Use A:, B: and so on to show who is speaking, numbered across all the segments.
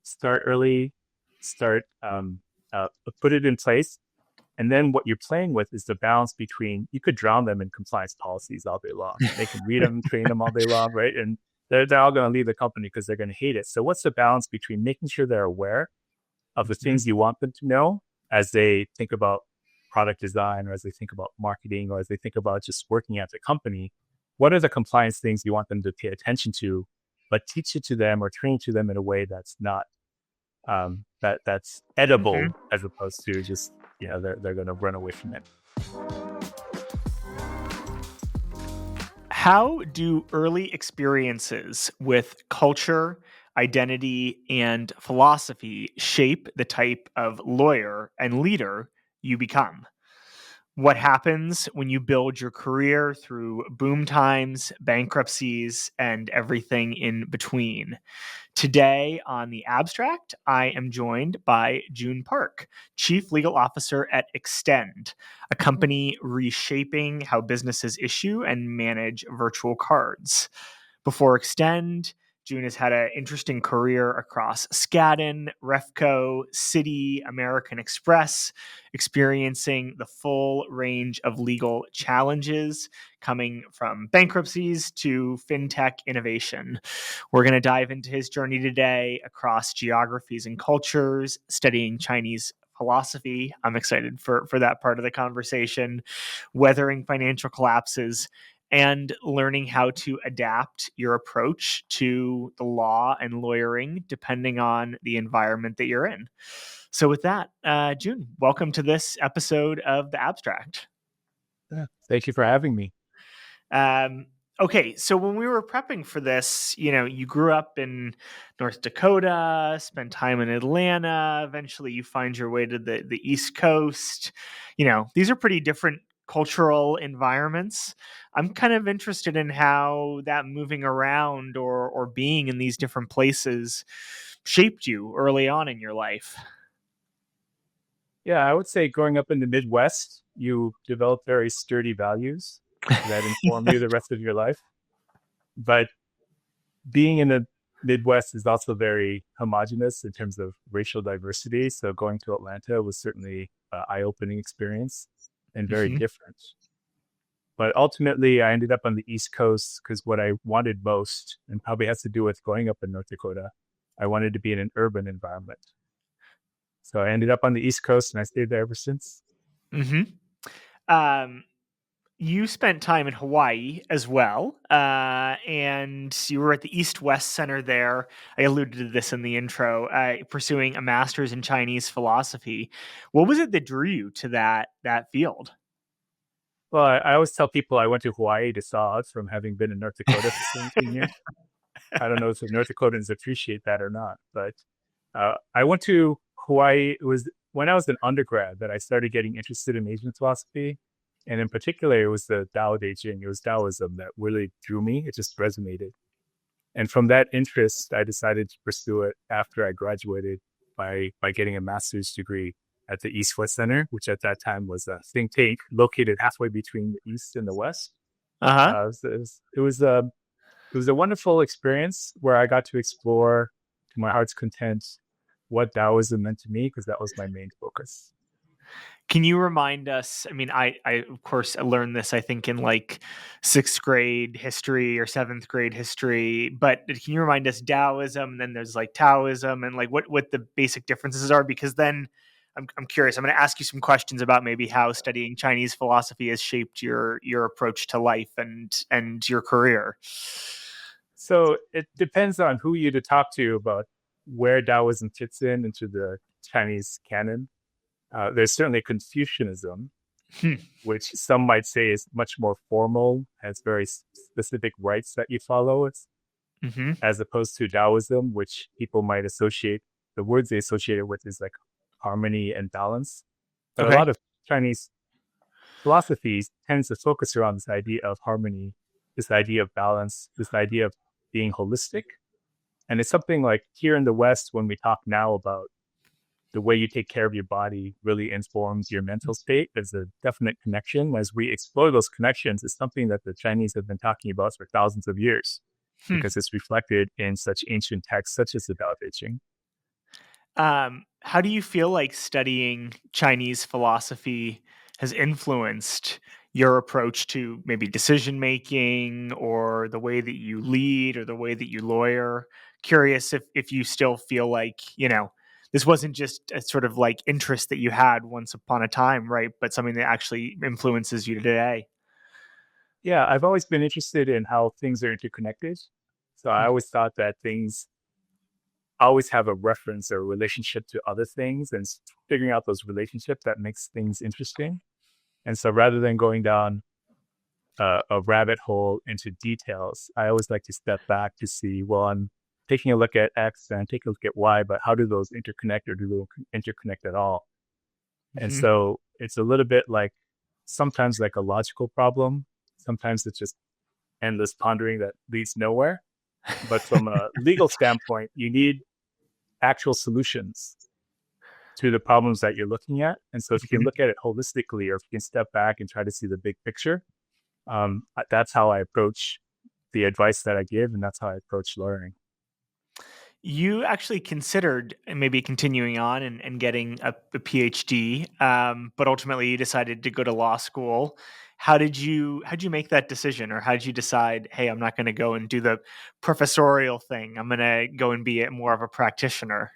A: start early, start put it in place. And then what you're playing with is the balance between, you could drown them in compliance policies all day long. They can read them, train them all day long, right? And they're all going to leave the company because they're going to hate it. So what's the balance between making sure they're aware of the things you want them to know as they think about product design, or as they think about marketing, or as they think about just working at the company? What are the compliance things you want them to pay attention to, but teach it to them or train to them in a way that's not that's edible, as opposed to just, they're going to run away from it.
B: How do early experiences with culture, identity, and philosophy shape the type of lawyer and leader you become? What happens when you build your career through boom times, bankruptcies, and everything in between? Today on The Abstract, I am joined by Joon Park, Chief Legal Officer at Extend, a company reshaping how businesses issue and manage virtual cards. Before Extend, Joon has had an interesting career across Skadden, Refco, Citi, American Express, experiencing the full range of legal challenges, coming from bankruptcies to fintech innovation. We're going to dive into his journey today across geographies and cultures, studying Chinese philosophy. I'm excited for that part of the conversation, weathering financial collapses, and learning how to adapt your approach to the law and lawyering depending on the environment that you're in. So with that, Joon, welcome to this episode of The Abstract.
A: Thank you for having me.
B: Okay, so when we were prepping for this, you grew up in North Dakota, spent time in Atlanta, eventually you find your way to the East Coast. These are pretty different cultural environments. I'm kind of interested in how that moving around or being in these different places shaped you early on in your life.
A: Yeah, I would say growing up in the Midwest, you develop very sturdy values that inform you the rest of your life. But being in the Midwest is also very homogenous in terms of racial diversity. So going to Atlanta was certainly an eye-opening experience and very different. But ultimately, I ended up on the East Coast because what I wanted most, and probably has to do with growing up in North Dakota, I wanted to be in an urban environment. So I ended up on the East Coast and I stayed there ever since.
B: You spent time in Hawaii as well, and you were at the East-West Center there. I alluded to this in the intro, pursuing a master's in Chinese philosophy. What was it that drew you to that field?
A: Well, I always tell people I went to Hawaii to thaw out from having been in North Dakota for 17 years. I don't know if North Dakotans appreciate that or not, but I went to Hawaii. It was when I was an undergrad that I started getting interested in Asian philosophy. And in particular, it was the Tao Te Ching. It was Taoism that really drew me. It just resonated. And from that interest, I decided to pursue it after I graduated by getting a master's degree at the East-West Center, which at that time was a think tank located halfway between the East and the West. It was a wonderful experience where I got to explore to my heart's content what Taoism meant to me, because that was my main focus.
B: Can you remind us? I mean, I of course I learned this, I think, in like 6th grade history or 7th grade history. But can you remind us Taoism? And then there's like Taoism, and like what the basic differences are? Because then I'm curious. I'm going to ask you some questions about maybe how studying Chinese philosophy has shaped your approach to life and your career.
A: So it depends on who you to talk to about where Taoism fits into the Chinese canon. There's certainly Confucianism, which some might say is much more formal, has very specific rites that you follow, as opposed to Taoism, which people might associate, the words they associate it with is like harmony and balance. But a lot of Chinese philosophies tends to focus around this idea of harmony, this idea of balance, this idea of being holistic. And it's something like here in the West, when we talk now about the way you take care of your body really informs your mental state. There's a definite connection. As we explore those connections, it's something that the Chinese have been talking about for thousands of years, because it's reflected in such ancient texts such as the Tao Te Ching.
B: How do you feel like studying Chinese philosophy has influenced your approach to maybe decision making or the way that you lead or the way that you lawyer? Curious if you still feel like, this wasn't just a sort of like interest that you had once upon a time, right? But something that actually influences you today.
A: Yeah, I've always been interested in how things are interconnected. So I always thought that things always have a reference or a relationship to other things, and figuring out those relationships that makes things interesting. And so rather than going down a rabbit hole into details, I always like to step back to see, well, I'm taking a look at X and I'm taking a look at Y, but how do those interconnect, or do they interconnect at all? And
B: Hmm.
A: so it's a little bit like, sometimes like a logical problem. Sometimes it's just endless pondering that leads nowhere. But from a legal standpoint, you need actual solutions to the problems that you're looking at. And so if you can look at it holistically, or if you can step back and try to see the big picture, that's how I approach the advice that I give, and that's how I approach learning.
B: You actually considered maybe continuing on and getting a PhD, but ultimately you decided to go to law school. How did you make that decision, or how did you decide, hey, I'm not going to go and do the professorial thing. I'm going to go and be more of a practitioner.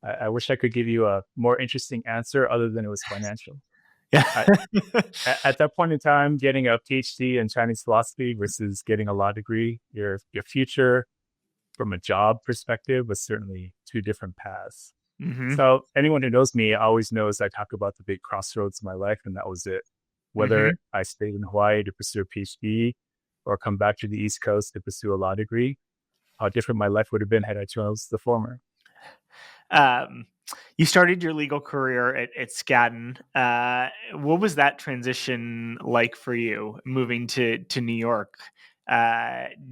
A: I wish I could give you a more interesting answer other than it was financial.
B: Yeah.
A: I, at that point in time, getting a PhD in Chinese philosophy versus getting a law degree, your future from a job perspective was certainly two different paths.
B: Hmm.
A: So anyone who knows me always knows I talk about the big crossroads of my life, and that was it. Whether
B: Hmm.
A: I stayed in Hawaii to pursue a PhD or come back to the East Coast to pursue a law degree, how different my life would have been had I chose the former.
B: Um, you started your legal career at Skadden. What was that transition like for you, moving to New York?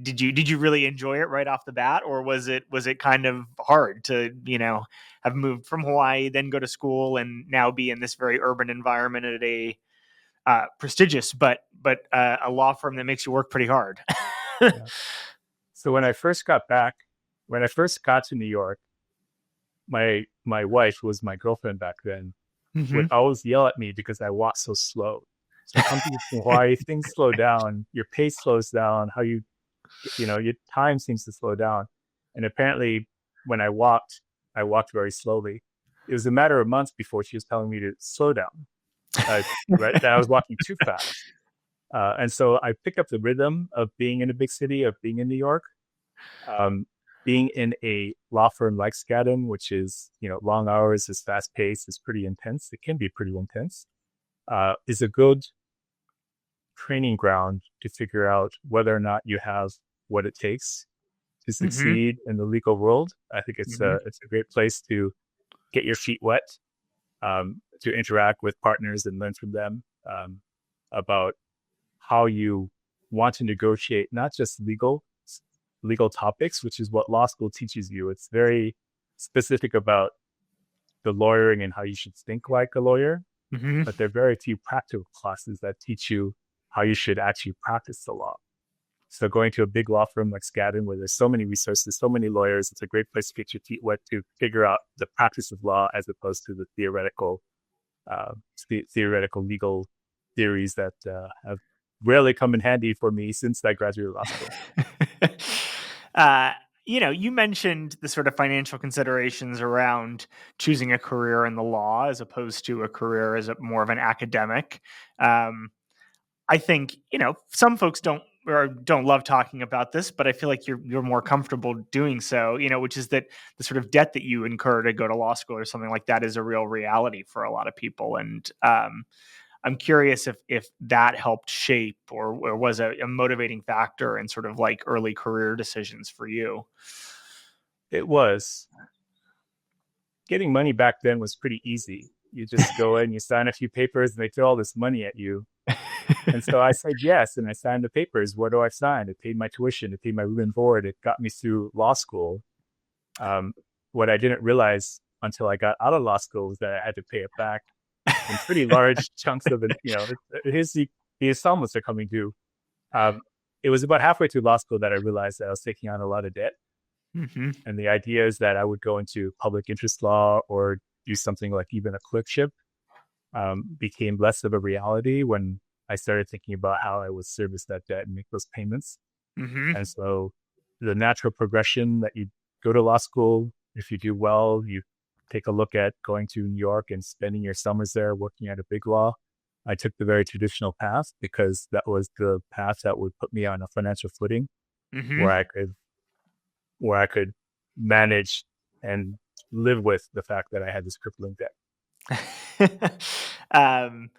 B: Did you really enjoy it right off the bat, or was it kind of hard to have moved from Hawaii, then go to school, and now be in this very urban environment at a prestigious but a law firm that makes you work pretty hard?
A: Yeah. So when I first got to New York, my wife, who was my girlfriend back then, would
B: Hmm.
A: always yell at me because I walk so slow. So come to Hawaii, things slow down, your pace slows down, your time seems to slow down. And apparently, when I walked very slowly. It was a matter of months before she was telling me to slow down, right? That I was walking too fast. And so I picked up the rhythm of being in a big city, of being in New York, um, being in a law firm like Skadden, which is, long hours, is fast paced, is pretty intense. It can be pretty intense. Is a good training ground to figure out whether or not you have what it takes to
B: Hmm.
A: succeed in the legal world. I think
B: Hmm.
A: it's a great place to get your feet wet, to interact with partners and learn from them, about how you want to negotiate not just legal topics, which is what law school teaches you. It's very specific about the lawyering and how you should think like a lawyer,
B: Hmm.
A: but there are very few practical classes that teach you how you should actually practice the law. So going to a big law firm like Skadden, where there's so many resources, so many lawyers, it's a great place to get your feet wet to figure out the practice of law as opposed to the uh, theoretical legal theories that have rarely come in handy for me since I graduated law school.
B: uh, you mentioned the sort of financial considerations around choosing a career in the law as opposed to a career as more of an academic. Um, I think some folks don't love talking about this, but I feel like you're more comfortable doing so. Which is that the sort of debt that you incur to go to law school or something like that is a real reality for a lot of people, and I'm curious if that helped shape or was a motivating factor in sort of like early career decisions for you.
A: It was. Getting money back then was pretty easy. You just go in, you sign a few papers, and they throw all this money at you. And so I said yes, and I signed the papers. What do I sign? It paid my tuition, it paid my room and board, it got me through law school. Um, what I didn't realize until I got out of law school was that I had to pay it back in pretty large chunks of it. The installments are coming due. Um, it was about halfway through law school that I realized that I was taking on a lot of debt.
B: Mm-hmm.
A: And the idea is that I would go into public interest law or do something like even a clerkship became less of a reality when I started thinking about how I would service that debt and make those payments.
B: Mm-hmm.
A: And so the natural progression that you go to law school, if you do well, you take a look at going to New York and spending your summers there working at a big law. I took the very traditional path because that was the path that would put me on a financial footing
B: Mm-hmm.
A: where I could manage and live with the fact that I had this crippling debt.
B: um,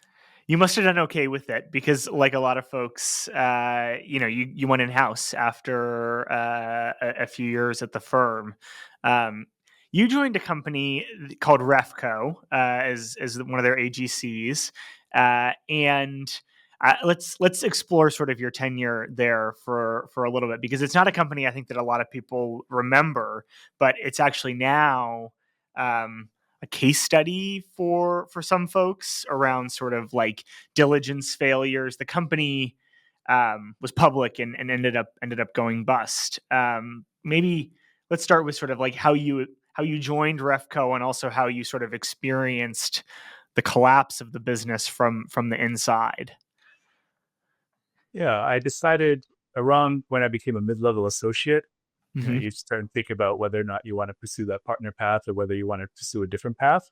B: you must have done okay with it because, like a lot of folks, you went in house after a few years at the firm. Um, you joined a company called Refco as one of their AGCs, and let's explore sort of your tenure there for a little bit because it's not a company I think that a lot of people remember, but it's actually now. Um, a case study for some folks around sort of like diligence failures. The company was public and ended up going bust. Maybe let's start with sort of like how you joined Refco and also how you sort of experienced the collapse of the business from the inside.
A: Yeah, I decided around when I became a mid-level associate,
B: Mm-hmm.
A: you start to think about whether or not you want to pursue that partner path or whether you want to pursue a different path.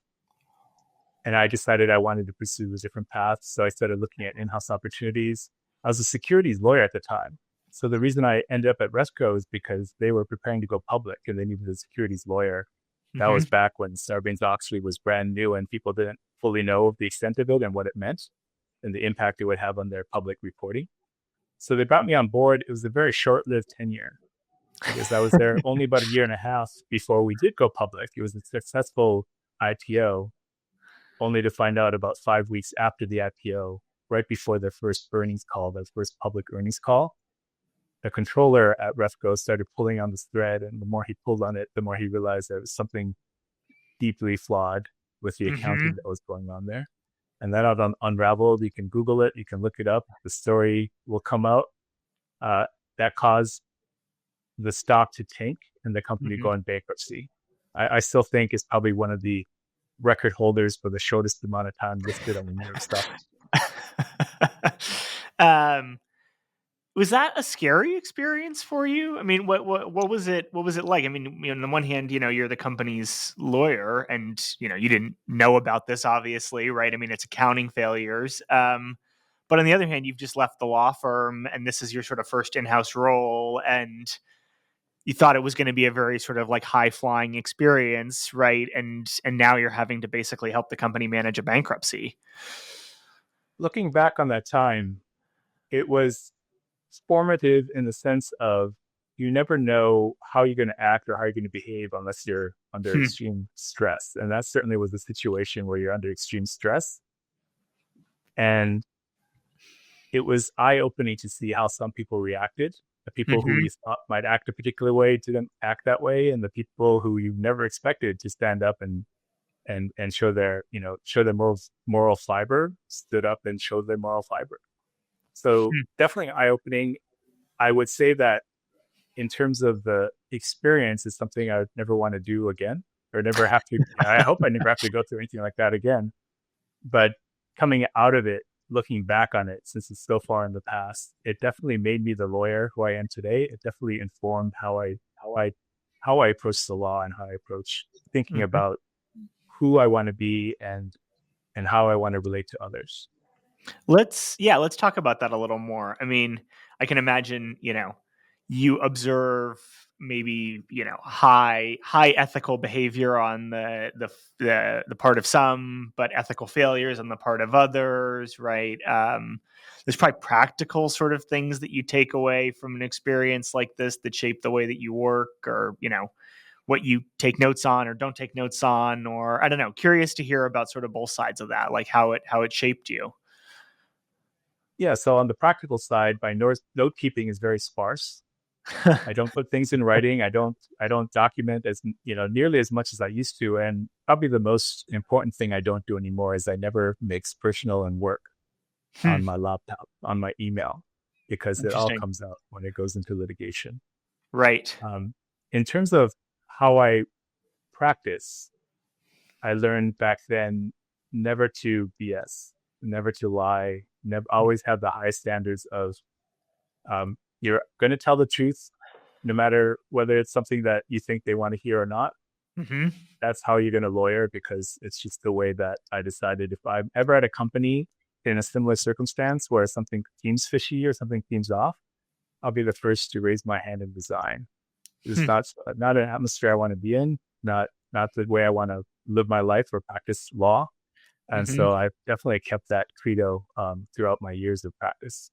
A: And I decided I wanted to pursue a different path. So I started looking at in-house opportunities. I was a securities lawyer at the time. So the reason I ended up at Resco is because they were preparing to go public and they needed a securities lawyer. That
B: Mm-hmm.
A: was back when Sarbanes-Oxley was brand new and people didn't fully know the extent of it and what it meant and the impact it would have on their public reporting. So they brought me on board. It was a very short-lived tenure because I was there only about a year and a half before we did go public. It was a successful IPO, only to find out about 5 weeks after the IPO, right before their first earnings call, their first public earnings call, the controller at Refco started pulling on this thread. And the more he pulled on it, the more he realized there was something deeply flawed with the
B: Mm-hmm.
A: accounting that was going on there. And that unraveled. You can Google it, you can look it up. The story will come out. Uh, that caused the stock to tank and the company
B: Mm-hmm.
A: go in bankruptcy. I still think it's probably one of the record holders for the shortest amount of time listed on the New York Stock.
B: um, Was that a scary experience for you? I mean, what was it? What was it like? I mean, on the one hand, you're the company's lawyer, and you didn't know about this, obviously, right? I mean, it's accounting failures. But on the other hand, you've just left the law firm, and this is your sort of first in-house role, and you thought it was going to be a very sort of like high-flying experience, right? And now you're having to basically help the company manage a bankruptcy.
A: Looking back on that time, it was formative in the sense of you never know how you're going to act or how you're going to behave unless you're under
B: Hmm.
A: extreme stress. And that certainly was a situation where you're under extreme stress. And it was eye-opening to see how some people reacted. The people who
B: Mm-hmm.
A: you thought might act a particular way didn't act that way, and the people who you never expected to stand up and show their moral fiber stood up and showed their moral fiber. So definitely eye-opening. I would say that in terms of the experience, is something I would never want to do again, or never have to. I hope I never have to go through anything like that again. But coming out of it, looking back on it, since it's so far in the past, it definitely made me the lawyer who I am today. It definitely informed how I approach the law and how I approach thinking
B: Mm-hmm.
A: about who I want to be and how I want to relate to others.
B: Let's talk about that a little more. I mean, I can imagine, you observe maybe, high ethical behavior on the part of some, but ethical failures on the part of others, right? There's probably practical sort of things that you take away from an experience like this that shape the way that you work, or what you take notes on or don't take notes on, or I don't know. Curious to hear about sort of both sides of that, like how it shaped you.
A: Yeah. So on the practical side, my note keeping is very sparse. I don't put things in writing. I don't document as nearly as much as I used to. And probably the most important thing I don't do anymore is I never mix personal and work
B: Hmm.
A: on my laptop, on my email, because it all
B: Interesting.
A: comes out when it goes into litigation.
B: Right.
A: Um, In terms of how I practice, I learned back then never to BS, never to lie, never always have the high standards of you're going to tell the truth no matter whether it's something that you think they want to hear or not.
B: Mm-hmm.
A: That's how you're going to lawyer because it's just the way that I decided. If I'm ever at a company in a similar circumstance where something seems fishy or something seems off, I'll be the first to raise my hand and resign. It's not an atmosphere I want to be in, not the way I want to live my life or practice law. And
B: Mm-hmm.
A: so I've definitely kept that credo throughout my years of practice.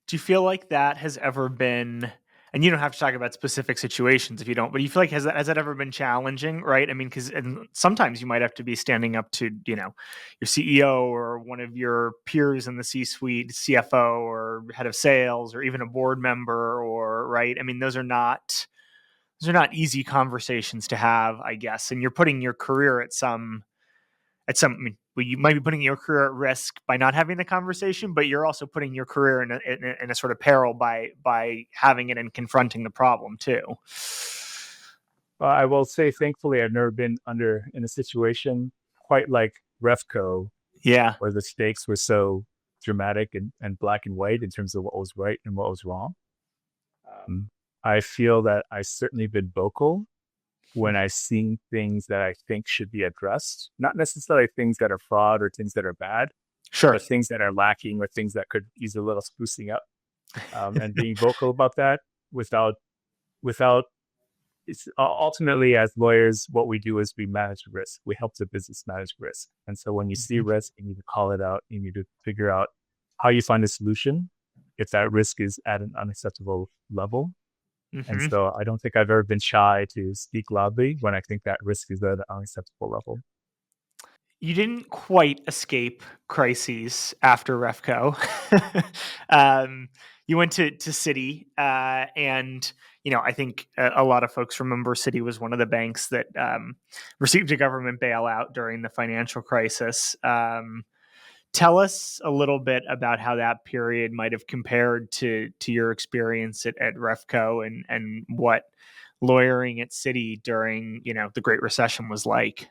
B: Do you feel like that has ever been, and you don't have to talk about specific situations if you don't, but you feel like has that ever been challenging, right? I mean, because sometimes you might have to be standing up to, your CEO or one of your peers in the C-suite, CFO or head of sales, or even a board member, or right. I mean, those are not easy conversations to have, I guess, and you're putting your career I mean, well, you might be putting your career at risk by not having the conversation, but you're also putting your career in a sort of peril by having it and confronting the problem too.
A: I will say, thankfully, I've never been in a situation quite like Refco,
B: Yeah.
A: where the stakes were so dramatic and black and white in terms of what was right and what was wrong. Um, I feel that I've certainly been vocal when I've seen things that I think should be addressed, not necessarily things that are fraud or things that are bad,
B: Sure.
A: but things that are lacking or things that could use a little sprucing up, and being vocal about that without it's ultimately as lawyers, what we do is we manage risk. We help the business manage risk. And so when you see
B: Mhm.
A: risk, you need to call it out. You need to figure out how you find a solution if that risk is at an unacceptable level. And
B: Mhm.
A: so I don't think I've ever been shy to speak loudly when I think that risk is at an unacceptable level.
B: You didn't quite escape crises after Refco. um, you went to Citi, and I think a lot of folks remember Citi was one of the banks that received a government bailout during the financial crisis. Tell us a little bit about how that period might have compared to your experience at Refco and what lawyering at Citi during the Great Recession was like.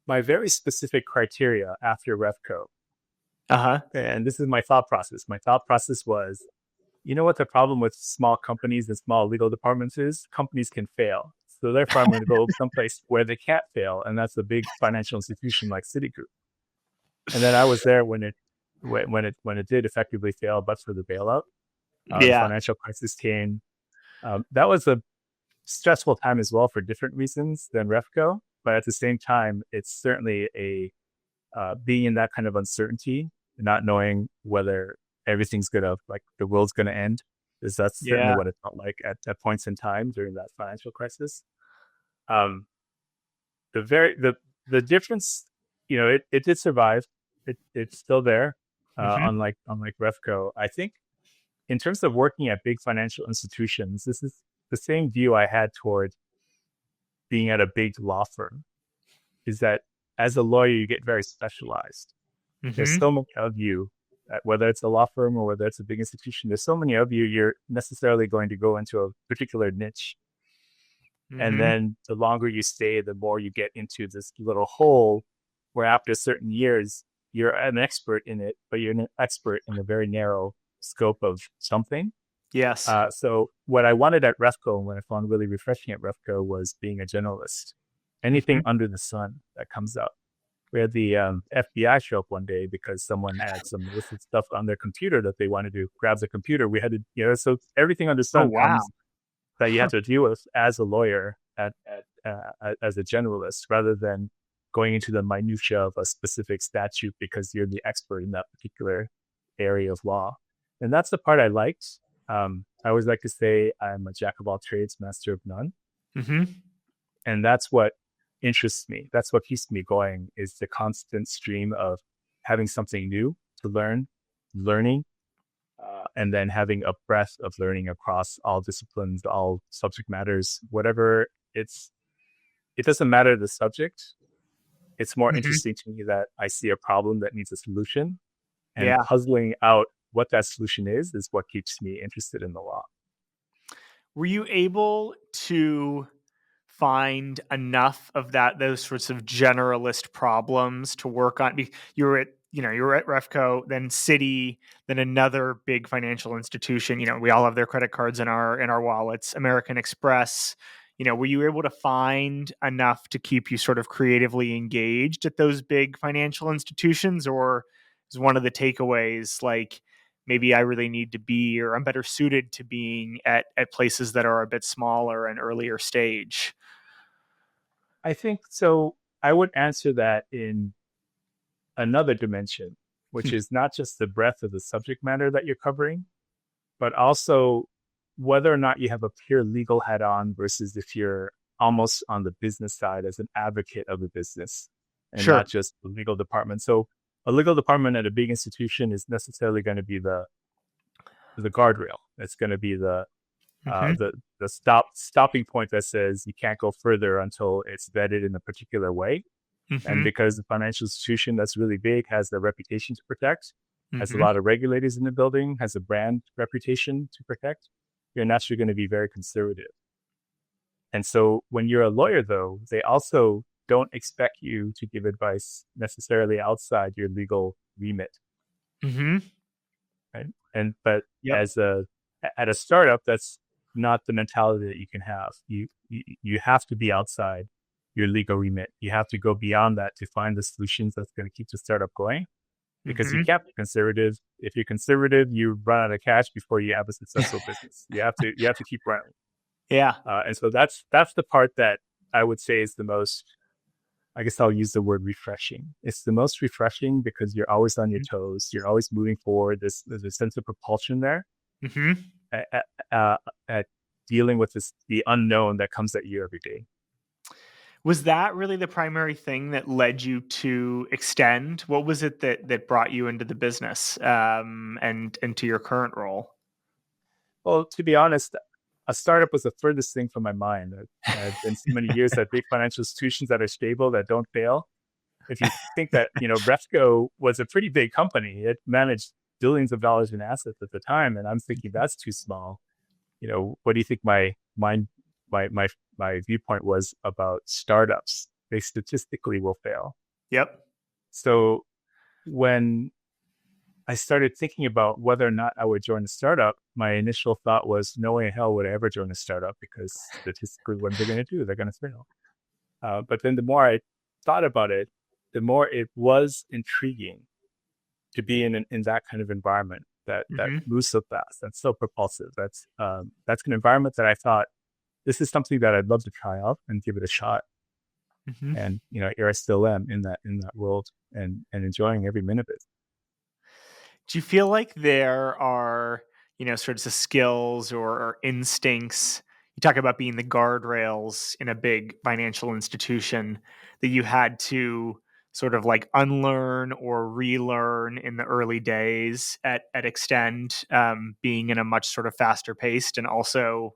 A: My very specific criteria after Refco,
B: Uh huh.
A: and this is my thought process. My thought process was, you know what the problem with small companies and small legal departments is? Companies can fail. So therefore, I'm going to go someplace where they can't fail, and that's a big financial institution like Citigroup. And then I was there when it did effectively fail, but for the bailout, the
B: Yeah.
A: financial crisis came. That was a stressful time as well for different reasons than Refco, but at the same time, it's certainly a being in that kind of uncertainty, not knowing whether everything's gonna like the world's gonna end. Is that's certainly
B: Yeah.
A: what it felt like at points in time during that financial crisis. Um, the very the difference, it did survive. It's still there.
B: Hmm.
A: Unlike Refco, I think in terms of working at big financial institutions, this is the same view I had toward being at a big law firm. Is that as a lawyer, you get very specialized. There's
B: Hmm.
A: so many of you, whether it's a law firm or whether it's a big institution, there's so many of you, you're necessarily going to go into a particular niche. And
B: Hmm.
A: then the longer you stay, the more you get into this little hole where after certain years, you're an expert in it, but you're an expert in a very narrow scope of something.
B: Yes.
A: So what I wanted at Refco and what I found really refreshing at Refco was being a generalist. Anything
B: Hmm.
A: under the sun that comes up. We had the FBI show up one day because someone had some illicit stuff on their computer that they wanted to grab the computer. We had to, so everything under the
B: Oh
A: sun
B: wow.
A: comes that you have to deal with as a lawyer as a generalist, rather than going into the minutia of a specific statute because you're the expert in that particular area of law. And that's the part I liked. I always like to say I'm a jack of all trades, master of none,
B: Hmm.
A: and that's what interests me. That's what keeps me going, is the constant stream of having something new to learning, and then having a breadth of learning across all disciplines, all subject matters, whatever it doesn't matter the subject. It's more
B: Hmm.
A: interesting to me that I see a problem that needs a solution, and
B: Yeah.
A: puzzling out what that solution is what keeps me interested in the law.
B: Were you able to find enough of those sorts of generalist problems to work on? You were at Refco, then Citi, then another big financial institution. We all have their credit cards in our wallets. American Express. Were you able to find enough to keep you sort of creatively engaged at those big financial institutions, or is one of the takeaways like, maybe I really need to be, or I'm better suited to being at places that are a bit smaller and earlier stage?
A: I think so. I would answer that in another dimension, which is not just the breadth of the subject matter that you're covering, but also whether or not you have a pure legal hat on versus if you're almost on the business side as an advocate of the business and
B: Sure.
A: not just the legal department. So a legal department at a big institution is necessarily going to be the guardrail. It's going to be
B: Mm-hmm.
A: the stopping point that says you can't go further until it's vetted in a particular way. And
B: Mm-hmm.
A: because the financial institution that's really big has the reputation to protect, has a
B: Mm-hmm.
A: lot of regulators in the building, has a brand reputation to protect, you're naturally going to be very conservative. And so when you're a lawyer, though, they also don't expect you to give advice necessarily outside your legal remit,
B: Mm-hmm.
A: right? But
B: Yep.
A: at a startup, that's not the mentality that you can have. You have to be outside your legal remit. You have to go beyond that to find the solutions that's going to keep the startup going. Because you
B: Mm-hmm.
A: can't be conservative. If you're conservative, you run out of cash before you have a successful business. You have to keep running.
B: Yeah.
A: And so that's the part that I would say is the most. I guess I'll use the word refreshing. It's the most refreshing because you're always on your toes. You're always moving forward. There's a sense of propulsion there
B: Mm-hmm.
A: at, at dealing with the unknown that comes at you every day.
B: Was that really the primary thing that led you to Extend? What was it that brought you into the business, and to your current role?
A: Well, to be honest, a startup was the furthest thing from my mind. I've been so many years at big financial institutions that are stable, that don't fail. If you think that, Refco was a pretty big company, it managed billions of dollars in assets at the time. And I'm thinking that's too small. What do you think my viewpoint was about startups? They statistically will fail.
B: Yep.
A: So when I started thinking about whether or not I would join a startup, my initial thought was, no way in hell would I ever join a startup because statistically, what are they going to do? They're going to fail. But then the more I thought about it, the more it was intriguing to be in that kind of environment that
B: Mm-hmm.
A: moves so fast, that's so propulsive. That's an environment that I thought this is something that I'd love to try out and give it a shot.
B: Mm-hmm.
A: And here I still am in that world and enjoying every minute of it.
B: Do you feel like there are, sorts of skills or instincts? You talk about being the guardrails in a big financial institution that you had to sort of like unlearn or relearn in the early days at Extend, being in a much sort of faster paced and also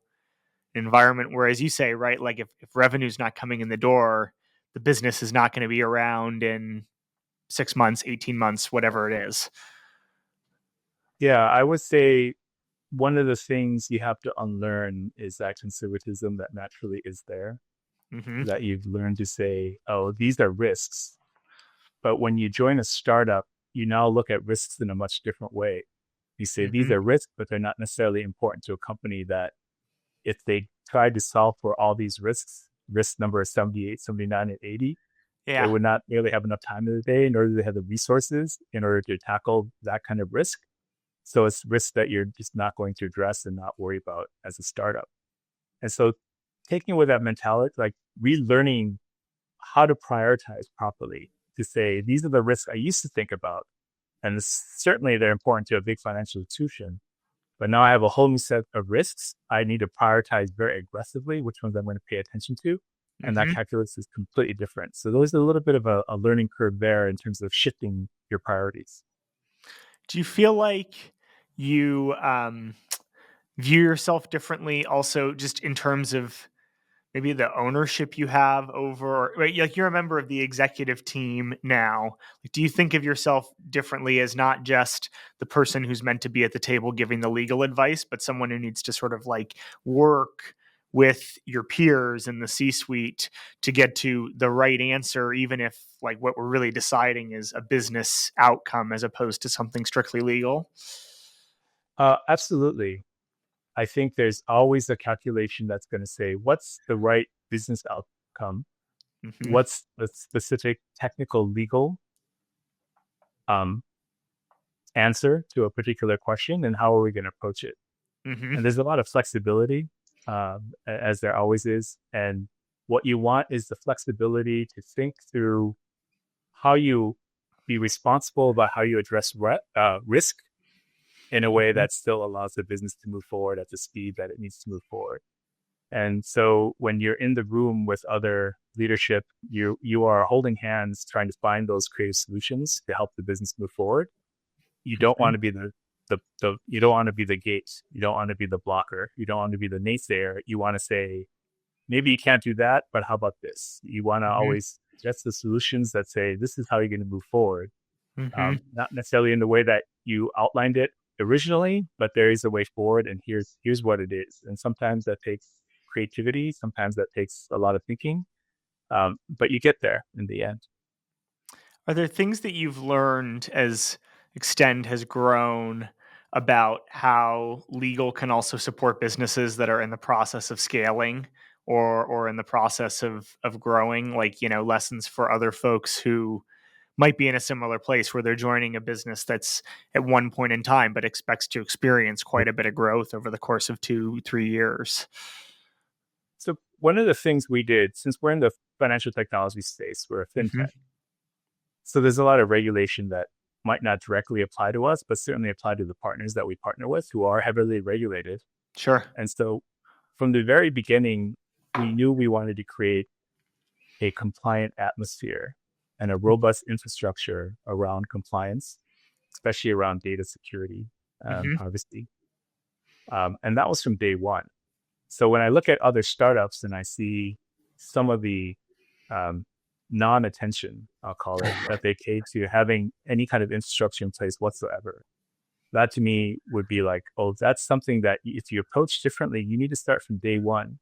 B: an environment where, as you say, right, like if revenue's not coming in the door, the business is not going to be around in 6 months, 18 months, whatever it is.
A: Yeah, I would say one of the things you have to unlearn is that conservatism that naturally is there,
B: Mm-hmm.
A: that you've learned to say, oh, these are risks. But when you join a startup, you now look at risks in a much different way. You say these
B: Mm-hmm.
A: are risks, but they're not necessarily important to a company that if they tried to solve for all these risks, risk number 78, 79, and 80, they
B: Yeah.
A: would not really have enough time in the day in order to have the resources in order to tackle that kind of risk. So it's risks that you're just not going to address and not worry about as a startup. And so taking with that mentality, like relearning how to prioritize properly to say, these are the risks I used to think about. And certainly they're important to a big financial institution. But now I have a whole new set of risks. I need to prioritize very aggressively which ones I'm going to pay attention to. And that
B: Mm-hmm.
A: calculus is completely different. So there's a little bit of a learning curve there in terms of shifting your priorities.
B: Do you feel like you view yourself differently also just in terms of maybe the ownership you have over, right? Like you're a member of the executive team now. Like, do you think of yourself differently as not just the person who's meant to be at the table giving the legal advice, but someone who needs to sort of like work with your peers in the C-suite to get to the right answer, even if like what we're really deciding is a business outcome as opposed to something strictly legal?
A: Absolutely. I think there's always a calculation that's going to say, what's the right business outcome?
B: Mm-hmm.
A: What's the specific technical legal um, answer to a particular question, and how are we going to approach it?
B: Mm-hmm.
A: And there's a lot of flexibility, as there always is. And what you want is the flexibility to think through how you be responsible about how you address risk in a way
B: Mm-hmm.
A: that still allows the business to move forward at the speed that it needs to move forward. And so when you're in the room with other leadership, you are holding hands trying to find those creative solutions to help the business move forward. You don't
B: Mm-hmm.
A: want to be the you don't want to be the gate. You don't want to be the blocker. You don't want to be the naysayer. You want to say, maybe you can't do that, but how about this? You want to
B: Mm-hmm.
A: always suggest the solutions that say, this is how you're going to move forward.
B: Mm-hmm.
A: Not necessarily in the way that you outlined it originally, but there is a way forward, and here's what it is. And sometimes that takes creativity, sometimes that takes a lot of thinking, but you get there in the end.
B: Are there things that you've learned as Extend has grown about how legal can also support businesses that are in the process of scaling or in the process of growing? Like, you know, lessons for other folks who might be in a similar place where they're joining a business that's at one point in time but expects to experience quite a bit of growth over the course of 2-3 years.
A: So one of the things we did, since we're in the financial technology space, we're a
B: Mm-hmm.
A: fintech. So there's a lot of regulation that might not directly apply to us, but certainly apply to the partners that we partner with who are heavily regulated.
B: Sure.
A: And so from the very beginning, we knew we wanted to create a compliant atmosphere and a robust infrastructure around compliance, especially around data security,
B: Mm-hmm.
A: privacy. And that was from day one. So when I look at other startups and I see some of the um, non-attention, I'll call it, that they pay to having any kind of infrastructure in place whatsoever, that to me would be like, oh, that's something that if you approach differently, you need to start from day one,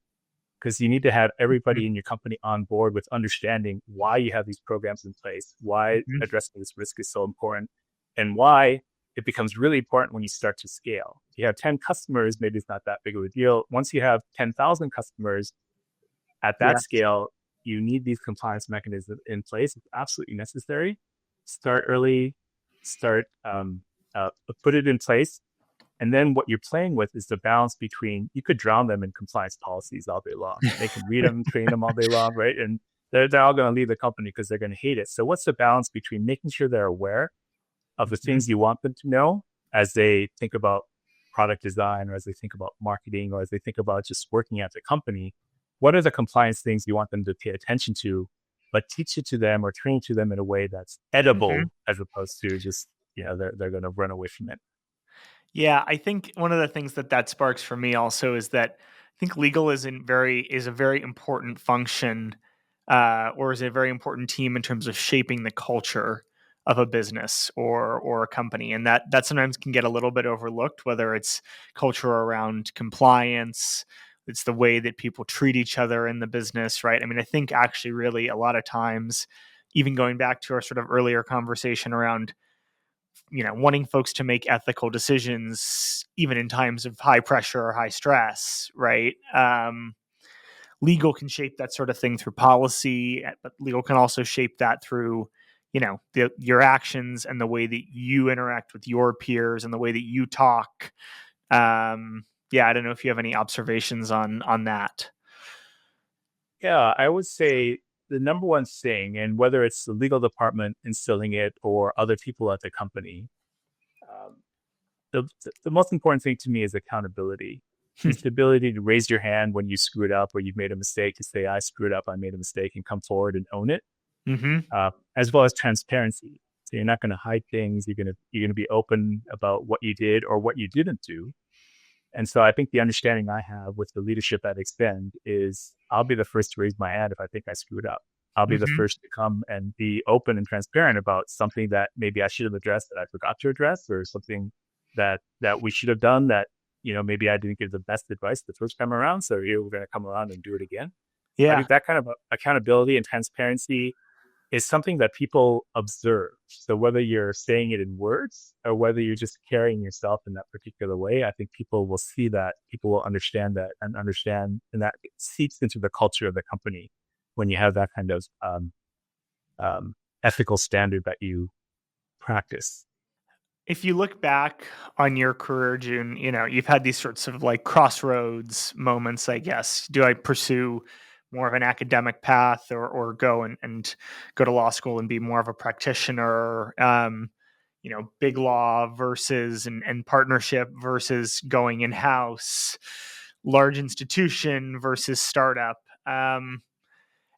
A: because you need to have everybody in your company on board with understanding why you have these programs in place, why
B: Mm-hmm.
A: addressing this risk is so important, and why it becomes really important when you start to scale. If you have 10 customers, maybe it's not that big of a deal. Once you have 10,000 customers at that
B: Yes.
A: scale, you need these compliance mechanisms in place. It's absolutely necessary. Start early, start, put it in place, and then what you're playing with is the balance between, you could drown them in compliance policies all day long. They can read them, train them all day long, right? And they're all going to leave the company because they're going to hate it. So what's the balance between making sure they're aware of the
B: Mm-hmm.
A: things you want them to know as they think about product design, or as they think about marketing, or as they think about just working at the company? What are the compliance things you want them to pay attention to, but teach it to them or train it to them in a way that's
B: Mm-hmm.
A: edible, as opposed to just, they're going to run away from it.
B: Yeah, I think one of the things that sparks for me also is that I think legal is a very important function, or is a very important team in terms of shaping the culture of a business or a company, and that sometimes can get a little bit overlooked. Whether it's culture around compliance, it's the way that people treat each other in the business, right? I mean, I think actually, really, a lot of times, even going back to our sort of earlier conversation around wanting folks to make ethical decisions even in times of high pressure or high stress, right? Legal can shape that sort of thing through policy, but legal can also shape that through your actions and the way that you interact with your peers and the way that you talk. Yeah, I don't know if you have any observations on that.
A: Yeah, I would say the number one thing, and whether it's the legal department instilling it or other people at the company, um, the most important thing to me is accountability. It's the ability to raise your hand when you screw it up or you've made a mistake, to say, I screwed up, I made a mistake, and come forward and own it,
B: Mm-hmm.
A: as well as transparency. So you're not going to hide things. You're going to be open about what you did or what you didn't do. And so I think the understanding I have with the leadership at Expend is I'll be the first to raise my hand if I think I screwed up. I'll be the
B: Mm-hmm.
A: first to come and be open and transparent about something that maybe I should have addressed that I forgot to address, or something that we should have done that, maybe I didn't give the best advice the first time around. So we're going to come around and do it again. I
B: Yeah.
A: think that kind of accountability and transparency is something that people observe. So whether you're saying it in words or whether you're just carrying yourself in that particular way, I think people will see that, people will understand that and that seeps into the culture of the company when you have that kind of ethical standard that you practice.
B: If you look back on your career, June, you've had these sorts of like crossroads moments, I guess. Do I pursue more of an academic path, or go and go to law school and be more of a practitioner? Big law versus and partnership versus going in house, large institution versus startup.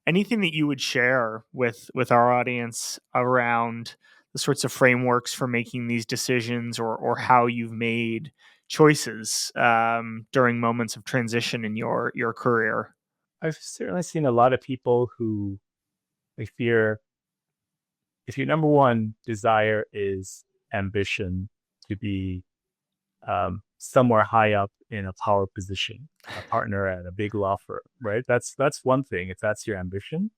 B: Anything that you would share with our audience around the sorts of frameworks for making these decisions, or how you've made choices during moments of transition in your career?
A: I've certainly seen a lot of people who, if your number one desire is ambition to be somewhere high up in a power position, a partner at a big law firm, right? That's one thing if that's your ambition.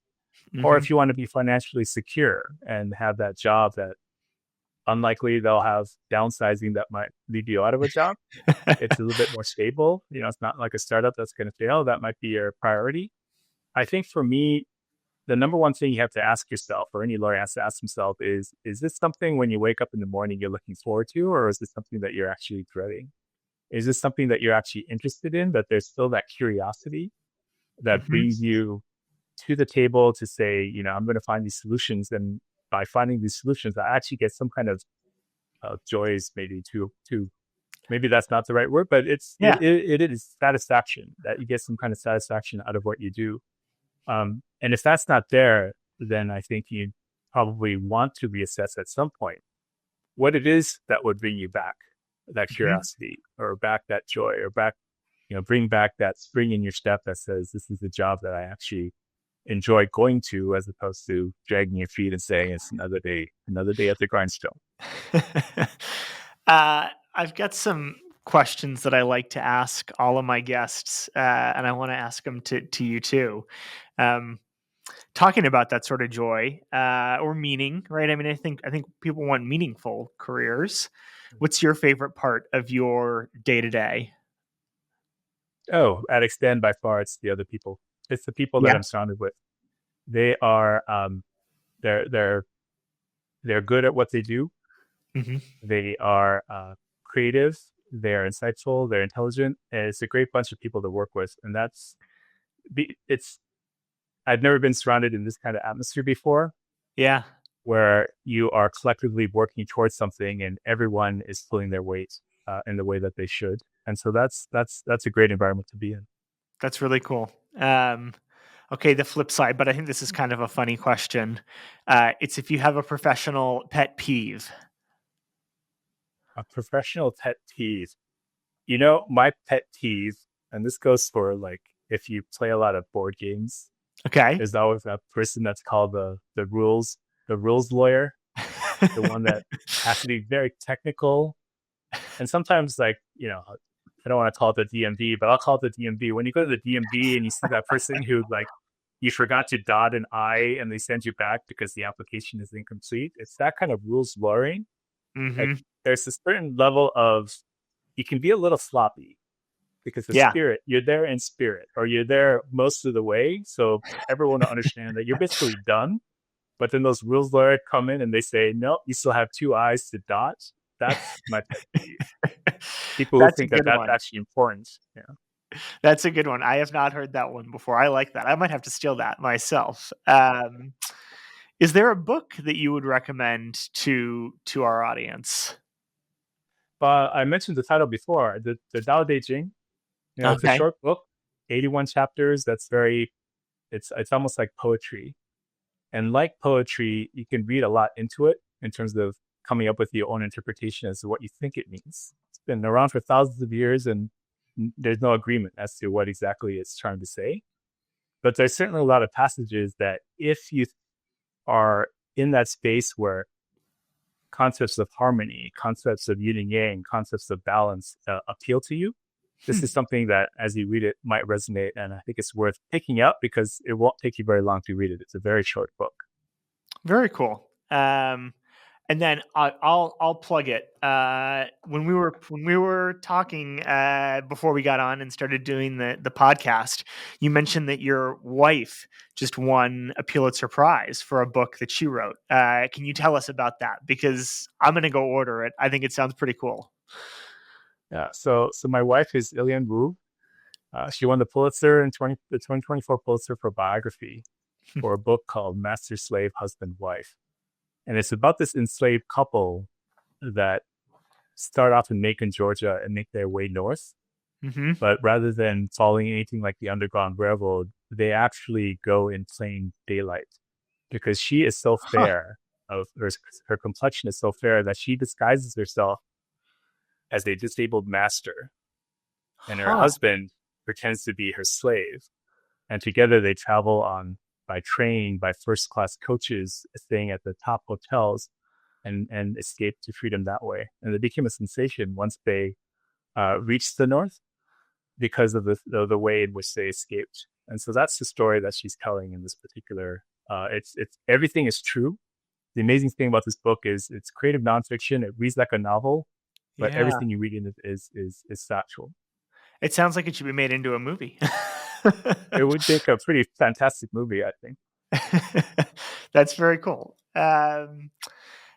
A: Or
B: Hmm.
A: if you want to be financially secure and have that job that unlikely they'll have downsizing that might lead you out of a job. It's a little bit more stable. It's not like a startup that's going to fail. That might be your priority. I think for me, the number one thing you have to ask yourself, or any lawyer has to ask himself, is this something when you wake up in the morning you're looking forward to, or is this something that you're actually dreading? Is this something that you're actually interested in, that there's still that curiosity that
B: Hmm.
A: brings you to the table to say, I'm going to find these solutions. And by finding these solutions, I actually get some kind of joys, maybe to maybe that's not the right word, but
B: Yeah.
A: it is satisfaction, that you get some kind of satisfaction out of what you do. And if that's not there, then I think you probably want to reassess at some point what it is that would bring you back that
B: Hmm.
A: curiosity, or back that joy, or back, bring back that spring in your step that says, this is a job that I actually enjoy going to, as opposed to dragging your feet and saying it's another day at the grindstone.
B: I've got some questions that I like to ask all of my guests, and I want to ask them to you too. Um, Talking about that sort of joy or meaning, right? I mean, I think people want meaningful careers. What's your favorite part of your day to day?
A: Oh, at Extend, by far, it's the other people. It's the people that
B: Yeah.
A: I'm surrounded with. They are they're they're they're good at what they do.
B: Hmm.
A: They are creative. They're insightful. They're intelligent. And it's a great bunch of people to work with. And it's I've never been surrounded in this kind of atmosphere before,
B: Yeah,
A: where you are collectively working towards something and everyone is pulling their weight in the way that they should. And so that's a great environment to be in.
B: that's really cool. Okay, the flip side, but I think this is kind of a funny question. It's if you have a professional pet peeve.
A: A professional pet peeve. My pet peeve, and this goes for like if you play a lot of board games,
B: Okay.
A: there's always that person that's called the rules lawyer, the one that has to be very technical. And sometimes, like, I don't want to call it the DMV, but I'll call it the DMV. When you go to the DMV and you see that person who, like, you forgot to dot an I and they send you back because the application is incomplete, it's that kind of rules lawyering. Like,
B: Hmm.
A: there's a certain level of, you can be a little sloppy because
B: Yeah.
A: you're there in spirit, or you're there most of the way. So everyone will understand that you're basically done. But then those rules lawyers come in and they say, no, you still have two eyes to dot. That's my pet peeve. People who
B: That's a
A: think that
B: good
A: that's
B: one.
A: actually important. Yeah.
B: That's a good one. I have not heard that one before. I like that. I might have to steal that myself. Is there a book that you would recommend to our audience?
A: But I mentioned the title before, the Dao De Jing. It's a
B: Okay.
A: short book, 81 chapters. It's almost like poetry. And like poetry, you can read a lot into it in terms of coming up with your own interpretation as to what you think it means. It's been around for thousands of years, and there's no agreement as to what exactly it's trying to say. But there's certainly a lot of passages that if you are in that space where concepts of harmony, concepts of yin and yang, concepts of balance appeal to you, this is something that as you read it might resonate. And I think it's worth picking up because it won't take you very long to read it. It's a very short book.
B: Very cool. And then I'll plug it. When we were talking before we got on and started doing the podcast, you mentioned that your wife just won a Pulitzer Prize for a book that she wrote. Can you tell us about that? Because I'm going to go order it. I think it sounds pretty cool.
A: Yeah. So my wife is Ilian Wu. She won the Pulitzer in the 2024 Pulitzer for biography for a book called Master Slave Husband Wife. And it's about this enslaved couple that start off in Macon, Georgia, and make their way north.
B: Mm-hmm.
A: But rather than following anything like the Underground Railroad, they actually go in plain daylight because she is so fair, her complexion is so fair that she disguises herself as a disabled master. And her husband pretends to be her slave. And together they travel by train, by first-class coaches, staying at the top hotels, and escape to freedom that way. And it became a sensation once they reached the North because of the way in which they escaped. And so that's the story that she's telling in this particular. It's everything is true. The amazing thing about this book is it's creative nonfiction. It reads like a novel, but everything you read in it is factual.
B: It sounds like it should be made into a movie.
A: It would make a pretty fantastic movie, I think.
B: That's very cool.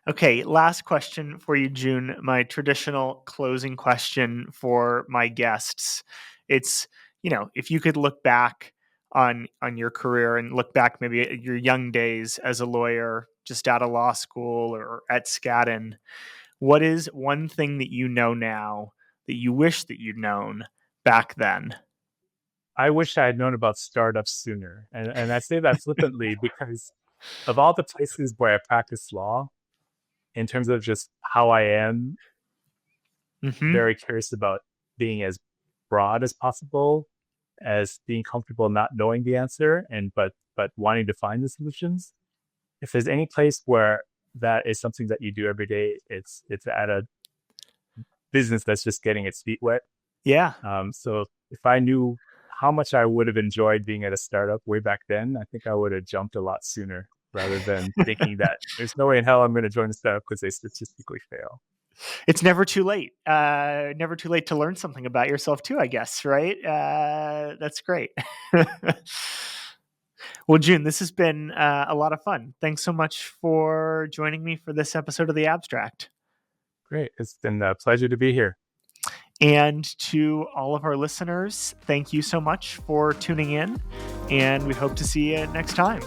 B: Okay, last question for you, Joon. My traditional closing question for my guests. It's, if you could look back on your career and look back maybe at your young days as a lawyer, just out of law school or at Skadden, what is one thing that you know now that you wish that you'd known back then?
A: I wish I had known about startups sooner. And I say that flippantly because of all the places where I practice law, in terms of just how I am, very curious about being as broad as possible, as being comfortable not knowing the answer, but wanting to find the solutions. If there's any place where that is something that you do every day, it's at a business that's just getting its feet wet.
B: Yeah.
A: So if I knew how much I would have enjoyed being at a startup way back then, I think I would have jumped a lot sooner rather than thinking that there's no way in hell I'm going to join a startup because they statistically fail.
B: It's never too late. Never too late to learn something about yourself too, I guess, right? That's great. Well, Joon, this has been a lot of fun. Thanks so much for joining me for this episode of The Abstract.
A: Great. It's been a pleasure to be here.
B: And to all of our listeners, thank you so much for tuning in, and we hope to see you next time.